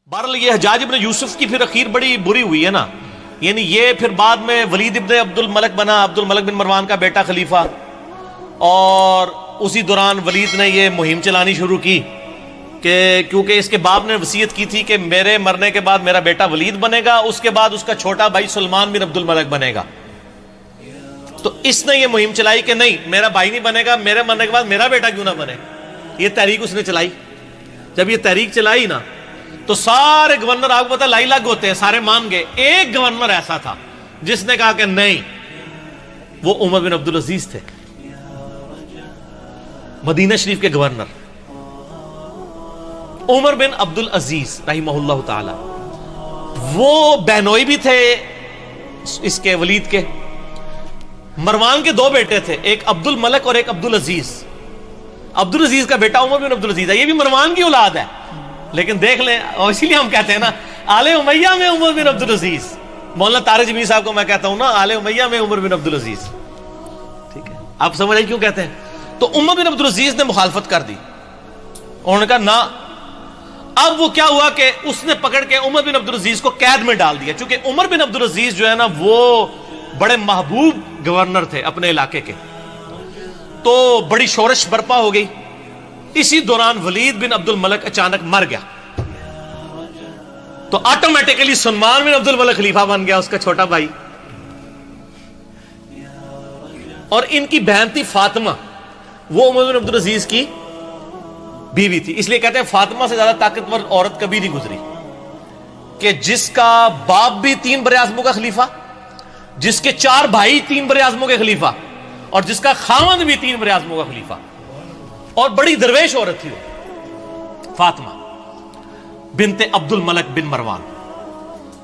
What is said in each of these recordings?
بہرحال یہ حجاج ابن یوسف کی پھر اخیر بڑی بری ہوئی ہے نا، یعنی یہ پھر بعد میں ولید ابن عبد الملک بنا، عبد الملک بن مروان کا بیٹا خلیفہ، اور اسی دوران ولید نے یہ مہم چلانی شروع کی کہ کیونکہ اس کے باپ نے وصیت کی تھی کہ میرے مرنے کے بعد میرا بیٹا ولید بنے گا، اس کے بعد اس کا چھوٹا بھائی سلمان بن عبد الملک بنے گا۔ تو اس نے یہ مہم چلائی کہ نہیں، میرا بھائی نہیں بنے گا، میرے مرنے کے بعد میرا بیٹا کیوں نہ بنے، یہ تحریک اس نے چلائی۔ جب یہ تحریک چلائی نا تو سارے گورنر، آپ کو پتا لائی لاگ ہوتے ہیں، سارے مان گئے۔ ایک گورنر ایسا تھا جس نے کہا کہ نہیں، وہ عمر بن عبدالعزیز تھے، مدینہ شریف کے گورنر عمر بن عبدالعزیز رحمہ اللہ تعالی۔ وہ بہنوئی بھی تھے اس کے ولید کے۔ مروان کے دو بیٹے تھے، ایک عبد الملک اور ایک عبدالعزیز۔ عبدالعزیز کا بیٹا عمر بن عبدالعزیز ہے، یہ بھی مروان کی اولاد ہے، لیکن دیکھ لیں، اور اسی لیے ہم کہتے ہیں نا آل امیہ میں عمر بن عبدالعزیز۔ مولانا طارق جمیل صاحب کو میں کہتا ہوں نا آل امیہ میں عمر بن عبدالعزیز، ٹھیک ہے؟ آپ سمجھ آئی کیوں کہتے ہیں؟ تو عمر بن عبدالعزیز نے مخالفت کر دی، انہوں نے کہا نہ۔ اب وہ کیا ہوا کہ اس نے پکڑ کے عمر بن عبدالعزیز کو قید میں ڈال دیا، چونکہ عمر بن عبدالعزیز جو ہے نا وہ بڑے محبوب گورنر تھے اپنے علاقے کے، تو بڑی شورش برپا ہو گئی۔ اسی دوران ولید بن عبد الملک اچانک مر گیا، تو آٹومیٹیکلی سلمان بن عبد الملک خلیفہ بن گیا، اس کا چھوٹا بھائی۔ اور ان کی بہن تھی فاطمہ، وہ عمر بن عبدالعزیز کی بیوی تھی۔ اس لیے کہتے ہیں فاطمہ سے زیادہ طاقتور عورت کبھی نہیں گزری، کہ جس کا باپ بھی 3 بر اعظموں کا خلیفہ، جس کے 4 بھائی 3 بر اعظموں کے خلیفہ، اور جس کا خاوند بھی 3 بر اعظموں کا خلیفہ، اور بڑی درویش عورت تھی وہ فاطمہ بنت عبد الملک بن مروان۔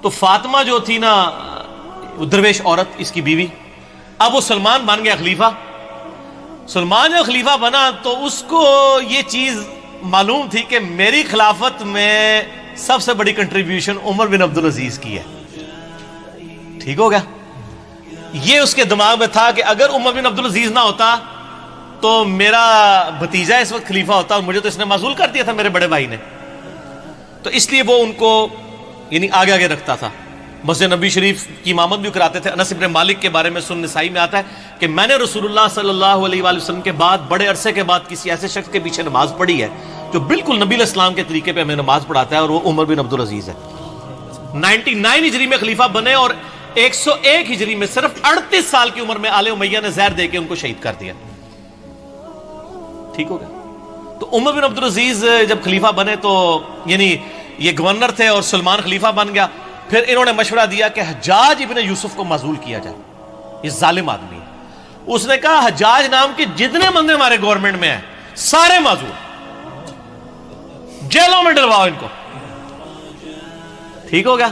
تو فاطمہ جو تھی نا وہ درویش عورت، اس کی بیوی۔ اب وہ سلمان بن گیا خلیفہ۔ سلمان جو خلیفہ بنا تو اس کو یہ چیز معلوم تھی کہ میری خلافت میں سب سے بڑی کنٹریبیوشن عمر بن عبدالعزیز کی ہے، ٹھیک ہو گیا؟ یہ اس کے دماغ میں تھا کہ اگر عمر بن عبدالعزیز نہ ہوتا تو میرا بھتیجا اس وقت خلیفہ ہوتا، اور مجھے تو اس نے معزول کر دیا تھا میرے بڑے بھائی نے۔ تو اس لیے وہ ان کو یعنی آگے آگے رکھتا تھا، مسجد نبی شریف کی امامت بھی کراتے تھے۔ انس بن مالک کے بارے میں سنن نسائی میں آتا ہے کہ میں نے رسول اللہ صلی اللہ علیہ وآلہ وسلم کے بعد بڑے عرصے کے بعد کسی ایسے شخص کے پیچھے نماز پڑھی ہے جو بالکل نبی علیہ السلام کے طریقے پہ ہمیں نماز پڑھاتا ہے، اور وہ عمر بن عبدالعزیز ہے۔ 99 ہجری میں خلیفہ بنے، اور 101 ہجری میں صرف 38 سال کی عمر میں آل امیہ نے زہر دے کے ان کو شہید کر دیا، ٹھیک ہو گیا؟ تو عمر بن عبدالعزیز جب خلیفہ بنے تو یعنی یہ گورنر تھے اور سلمان خلیفہ بن گیا۔ پھر انہوں نے مشورہ دیا کہ حجاج ابن یوسف کو معزول کیا جائے، یہ ظالم آدمی ہے۔ اس نے کہا حجاج نام کے جتنے بندے ہمارے گورنمنٹ میں ہیں سارے معزول، جیلوں میں ڈلواؤ ان کو، ٹھیک ہو گیا؟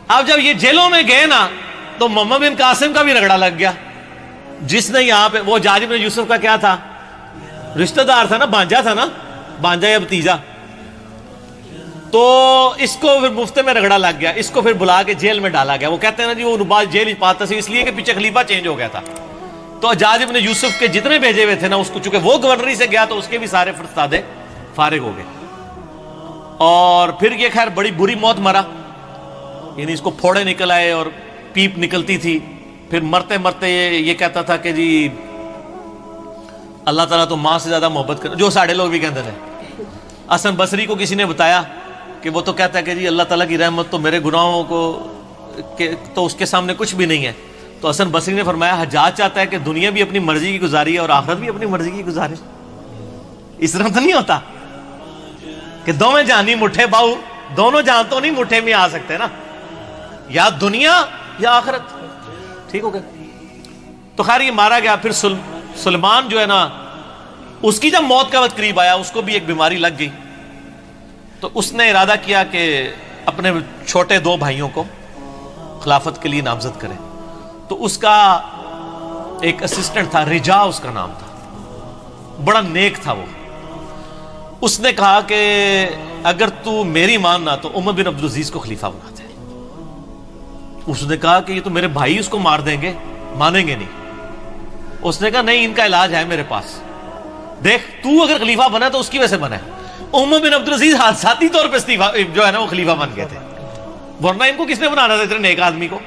اب جب یہ جیلوں میں گئے نا تو محمد بن قاسم کا بھی رگڑا لگ گیا، جس نے یہاں پہ، وہ حجاج ابن یوسف کا کیا تھا؟ رشتہ دار تھا نا، بانجا تھا نا، بانجا یا بھتیجا۔ تو اس کو پھر مفتے میں رگڑا لگ گیا، اس کو پھر بلا کے جیل میں ڈالا گیا۔ وہ کہتے ہیں نا جی وہ نباز جیل ہی پاتا سی، اس لیے کہ پیچھے خلیفہ چینج ہو گیا تھا۔ تو حجاج ابن یوسف کے جتنے بھیجے ہوئے تھے نا، اس کو چونکہ وہ گورنری سے گیا تو اس کے بھی سارے فرستادے فارغ ہو گئے، اور پھر یہ خیر بڑی بری موت مرا، یعنی اس کو پھوڑے نکل آئے اور پیپ نکلتی تھی۔ پھر مرتے مرتے یہ کہتا تھا کہ جی اللہ تعالیٰ تو ماں سے زیادہ محبت کر، جو ساڑھے لوگ بھی کہتے تھے۔ حسن بصری کو کسی نے بتایا کہ وہ تو کہتا ہے کہ جی اللہ تعالیٰ کی رحمت تو میرے گناہوں کو تو اس کے سامنے کچھ بھی نہیں ہے۔ تو حسن بصری نے فرمایا حجاج چاہتا ہے کہ دنیا بھی اپنی مرضی کی گزاری ہے اور آخرت بھی اپنی مرضی کی گزارے، اس طرح تو نہیں ہوتا کہ دونوں جہانی مٹھے باؤ، دونوں جہاں تو نہیں مٹھے میں آ سکتے نا، یا دنیا یا آخرت، ٹھیک ہو گیا؟ تو خیر یہ مارا گیا۔ پھر سلمان جو ہے نا، اس کی جب موت کا وقت قریب آیا، اس کو بھی ایک بیماری لگ گئی، تو اس نے ارادہ کیا کہ اپنے چھوٹے 2 بھائیوں کو خلافت کے لیے نامزد کرے۔ تو اس کا ایک اسسٹنٹ تھا، رجا اس کا نام تھا، بڑا نیک تھا وہ۔ اس نے کہا کہ اگر تو میری ماننا تو عمر بن عبدالعزیز کو خلیفہ بنا دے۔ اس نے کہا کہ یہ تو میرے بھائی اس کو مار دیں گے، مانیں گے نہیں۔ اس نے کہا نہیں، ان کا علاج ہے میرے پاس، دیکھ تو اگر خلیفہ بنا تو اس کی وجہ سے بنا ہے، عمر بن عبدالعزیز حادثاتی طور پہ جو ہے نا وہ خلیفہ بن گئے تھے، ورنہ ان کو کس نے بنانا تھا اتنے نیک آدمی کو؟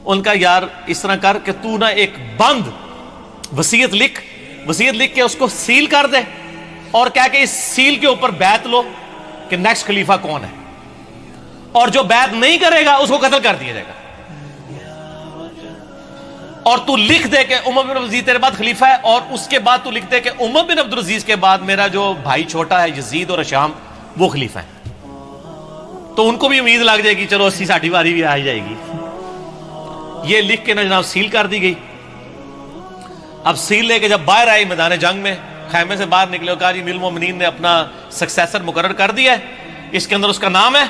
ان کا یار اس طرح کر کہ تو نہ ایک بند وصیت لکھ کے اس کو سیل کر دے، اور کہہ کہ اس سیل کے اوپر بیعت لو کہ نیکسٹ خلیفہ کون ہے، اور جو بیعت نہیں کرے گا اس کو قتل کر دیا جائے گا، اور تو لکھ دے کہ عمر بن عبدالعزیز تیرے بعد خلیفہ ہے، اور اس کے بعد تو لکھ دے کہ عمر بن عبدالعزیز کے بعد میرا جو بھائی چھوٹا ہے یزید اور ہشام وہ خلیفہ ہے۔ تو ان کو بھی امید لگ جائے گی چلو 80-60 باری بھی آ جائے گی۔ یہ لکھ کے نا جناب سیل کر دی گئی۔ اب سیل لے کے جب باہر آئی میدان جنگ میں، خیمے سے باہر نکلے اور کہا جی امیر المومنین نے اپنا سکسیسر مقرر کر دیا ہے، اس کے اندر اس کا نام ہے،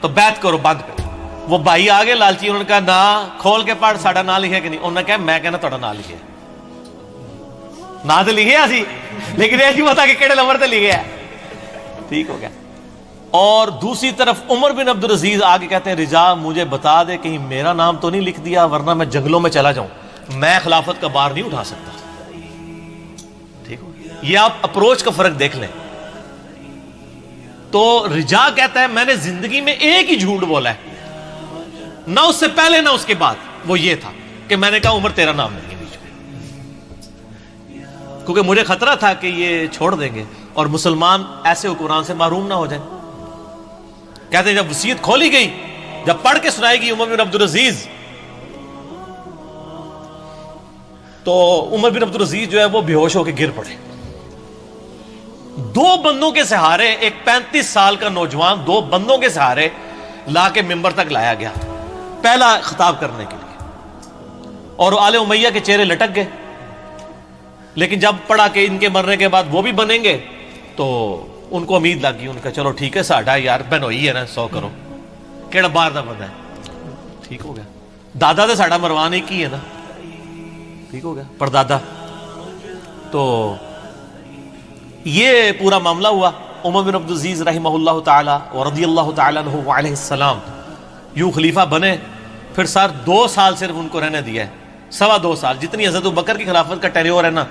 تو بیعت کرو بند پہ۔ وہ بھائی آگے لالچی، انہوں نے کہا نا کھول کے پڑھ ساڑا نام لکھے کہ نہیں، انہوں نے کہا میں کہنا تھوڑا نام لکھے، نام تو لکھے سی لیکن یہ نہیں پتا کہ کیڑے نمبر تے لکھے ہے، ٹھیک ہو گیا۔ اور دوسری طرف عمر بن عبدالعزیز آگے کہتے ہیں رضا مجھے بتا دے کہیں میرا نام تو نہیں لکھ دیا ورنہ میں جنگلوں میں چلا جاؤں، میں خلافت کا بار نہیں اٹھا سکتا، ٹھیک ہو گیا۔ یہ آپ اپروچ کا فرق دیکھ لیں۔ تو رجا کہتا ہے میں نے زندگی میں ایک ہی جھوٹ بولا ہے، نہ اس سے پہلے نہ اس کے بعد، وہ یہ تھا کہ میں نے کہا عمر تیرا نام نہیں ہے بیچ میں، کیونکہ مجھے خطرہ تھا کہ یہ چھوڑ دیں گے اور مسلمان ایسے حکمران سے محروم نہ ہو جائیں۔ کہتے ہیں جب وصیت کھولی گئی، جب پڑھ کے سنائی گئی عمر بن عبدالعزیز، تو عمر بن عبدالعزیز جو ہے وہ بے ہوش ہو کے گر پڑے۔ 2 بندوں کے سہارے، ایک 35 سال کا نوجوان 2 بندوں کے سہارے لا کے ممبر تک لایا گیا پہلا خطاب کرنے کے لیے، اور آل امیہ کے چہرے لٹک گئے۔ لیکن جب پڑھا کہ ان کے مرنے کے بعد وہ بھی بنیں گے تو ان کو امید لگ گئی، ان کا چلو ٹھیک ہے ساڈا یار بہنوئی ہے نا 100 کرو کیڑا باہر دا بندہ ہے، ٹھیک ہو گیا۔ دادا تو ساڈا مروان ایک ہی ہے نا، ٹھیک ہو گیا، پردادا۔ تو یہ پورا معاملہ ہوا۔ عمر بن عبدالعزیز رحمہ اللہ تعالی ورضی اللہ تعالی عنہ وعلیہ السلام یوں خلیفہ بنے۔ پھر سر 2 سال صرف ان کو رہنے دیا ہے، 2.25 سال، جتنی حضرت ابوبکر کی خلافت کا ٹینیور ہے نا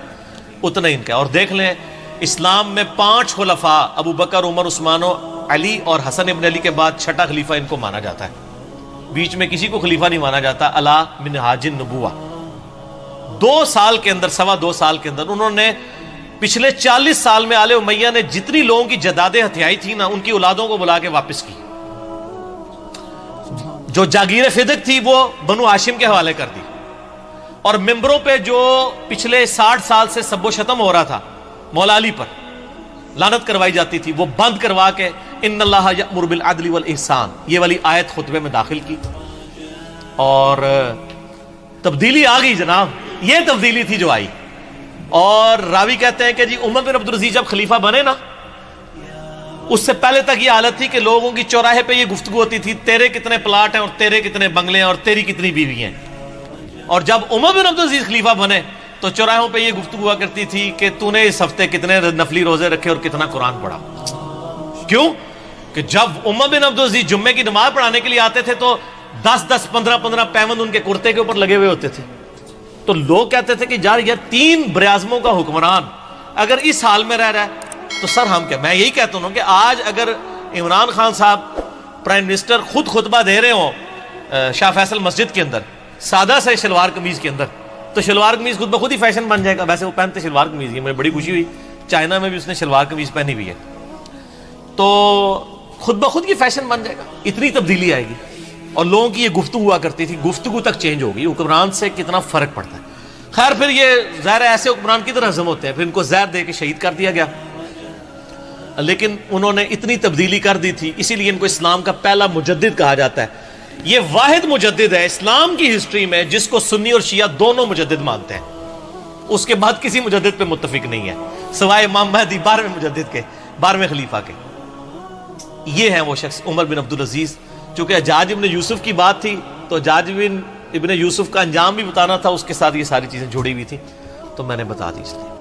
اتنا ہی ان کا۔ اور دیکھ لیں اسلام میں 5 خلفاء ابو بکر عمر عثمان و علی اور حسن ابن علی کے بعد 6ٹھا خلیفہ ان کو مانا جاتا ہے، بیچ میں کسی کو خلیفہ نہیں مانا جاتا الا منہاج النبوہ۔ 2 سال کے اندر 2.25 سال کے اندر انہوں نے پچھلے 40 سال میں آل امیہ نے جتنی لوگوں کی جدادیں ہتھیائی تھی نا ان کی اولادوں کو بلا کے واپس کی، جو جاگیر فدق تھی وہ بنو ہاشم کے حوالے کر دی، اور ممبروں پہ جو پچھلے 60 سال سے سب و شتم ہو رہا تھا مولا علی پر، لعنت کروائی جاتی تھی، وہ بند کروا کے ان اللہ یأمر بالعدل والاحسان یہ والی آیت خطبے میں داخل کی، اور تبدیلی آ گئی جناب۔ یہ تبدیلی تھی جو آئی۔ اور راوی کہتے ہیں کہ جی عمر بن عبدالعزیز جب خلیفہ بنے نا اس سے پہلے تک یہ حالت تھی کہ لوگوں کی چوراہے پہ یہ گفتگو ہوتی تھی تیرے کتنے پلاٹ ہیں اور تیرے کتنے بنگلے ہیں اور تیری کتنی بیوی ہیں، اور جب عمر بن عبدالعزیز خلیفہ بنے تو چوراہوں پہ یہ گفتگو ہوا کرتی تھی کہ تو نے اس ہفتے کتنے نفلی روزے رکھے اور کتنا قرآن پڑھا۔ کیوں کہ جب عمر بن عبدالعزیز جمعے کی نماز پڑھانے کے لیے آتے تھے تو 10-10 15-15 پیوند ان کے کرتے کے اوپر لگے ہوئے ہوتے تھے، تو لوگ کہتے تھے کہ یار 3 براعظموں کا حکمران اگر اس حال میں رہ رہا ہے تو سر ہم کیا۔ میں یہی کہتا ہوں کہ آج اگر عمران خان صاحب پرائم منسٹر خود خطبہ دے رہے ہوں شاہ فیصل مسجد کے اندر سادہ سے شلوار قمیض کے اندر، تو شلوار قمیض خود بخود ہی فیشن بن جائے گا۔ ویسے وہ پہنتے شلوار قمیض ہی، مجھے بڑی خوشی ہوئی چائنا میں بھی اس نے شلوار قمیض پہنی ہوئی ہے، تو خود بخود کی فیشن بن جائے گا، اتنی تبدیلی آئے گی۔ اور لوگوں کی یہ گفتگو ہوا کرتی تھی، گفتگو تک چینج ہوگی، حکمران سے کتنا فرق پڑتا ہے۔ خیر پھر یہ ظاہر ایسے حکمران کی طرح ہضم ہوتے ہیں، پھر ان کو زہر دے کے شہید کر دیا گیا، لیکن انہوں نے اتنی تبدیلی کر دی تھی، اسی لیے ان کو اسلام کا پہلا مجدد کہا جاتا ہے۔ یہ واحد مجدد ہے اسلام کی ہسٹری میں جس کو سنی اور شیعہ دونوں مجدد مانتے ہیں، اس کے بعد کسی مجدد پہ متفق نہیں ہے سوائے امام مہدی 12ویں مجدد کے، 12ویں خلیفہ کے۔ یہ ہیں وہ شخص عمر بن عبدالعزیز۔ چونکہ حجاج ابن یوسف کی بات تھی تو حجاج ابن یوسف کا انجام بھی بتانا تھا، اس کے ساتھ یہ ساری چیزیں جڑی ہوئی تھیں، تو میں نے بتا دی اس لیے۔